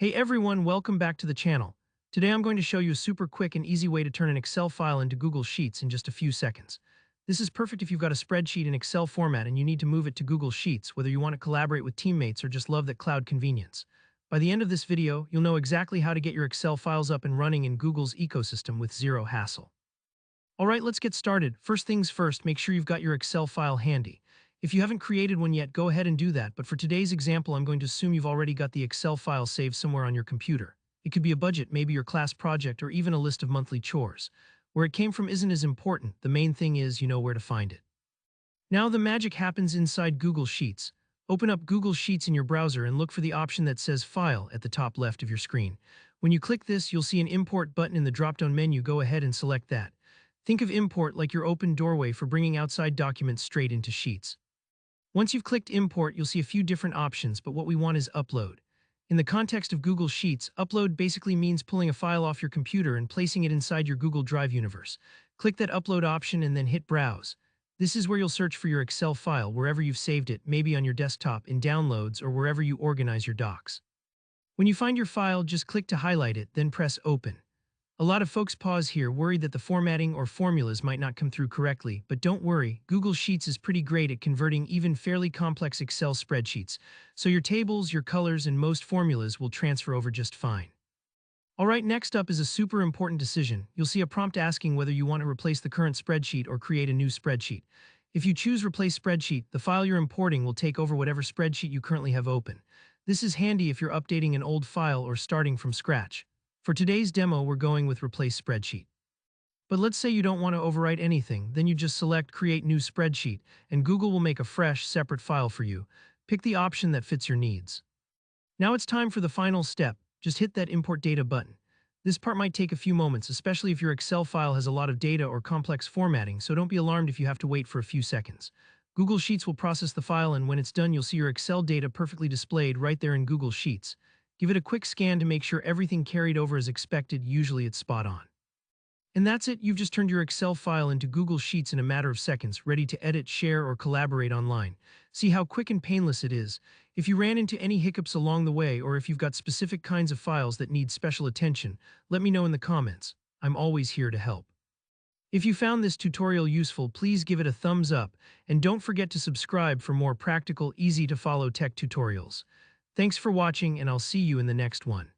Hey everyone, welcome back to the channel. Today I'm going to show you a super quick and easy way to turn an Excel file into Google Sheets in just a few seconds. This is perfect if you've got a spreadsheet in Excel format and you need to move it to Google Sheets, whether you want to collaborate with teammates or just love that cloud convenience. By the end of this video, you'll know exactly how to get your Excel files up and running in Google's ecosystem with zero hassle. Alright, let's get started. First things first, make sure you've got your Excel file handy. If you haven't created one yet, go ahead and do that, but for today's example, I'm going to assume you've already got the Excel file saved somewhere on your computer. It could be a budget, maybe your class project, or even a list of monthly chores. Where it came from isn't as important, the main thing is you know where to find it. Now the magic happens inside Google Sheets. Open up Google Sheets in your browser and look for the option that says File at the top left of your screen. When you click this, you'll see an Import button in the drop-down menu. Go ahead and select that. Think of Import like your open doorway for bringing outside documents straight into Sheets. Once you've clicked Import, you'll see a few different options, but what we want is Upload. In the context of Google Sheets, Upload basically means pulling a file off your computer and placing it inside your Google Drive universe. Click that Upload option and then hit Browse. This is where you'll search for your Excel file wherever you've saved it, maybe on your desktop, in Downloads, or wherever you organize your docs. When you find your file, just click to highlight it, then press Open. A lot of folks pause here, worried that the formatting or formulas might not come through correctly, but don't worry, Google Sheets is pretty great at converting even fairly complex Excel spreadsheets, so your tables, your colors, and most formulas will transfer over just fine. Alright, next up is a super important decision. You'll see a prompt asking whether you want to replace the current spreadsheet or create a new spreadsheet. If you choose Replace Spreadsheet, the file you're importing will take over whatever spreadsheet you currently have open. This is handy if you're updating an old file or starting from scratch. For today's demo, we're going with Replace Spreadsheet. But let's say you don't want to overwrite anything, then you just select Create New Spreadsheet, and Google will make a fresh, separate file for you. Pick the option that fits your needs. Now it's time for the final step. Just hit that Import Data button. This part might take a few moments, especially if your Excel file has a lot of data or complex formatting, so don't be alarmed if you have to wait for a few seconds. Google Sheets will process the file, and when it's done, you'll see your Excel data perfectly displayed right there in Google Sheets. Give it a quick scan to make sure everything carried over as expected. Usually it's spot on. And that's it, you've just turned your Excel file into Google Sheets in a matter of seconds, ready to edit, share, or collaborate online. See how quick and painless it is. If you ran into any hiccups along the way, or if you've got specific kinds of files that need special attention, let me know in the comments. I'm always here to help. If you found this tutorial useful, please give it a thumbs up, and don't forget to subscribe for more practical, easy-to-follow tech tutorials. Thanks for watching, and I'll see you in the next one.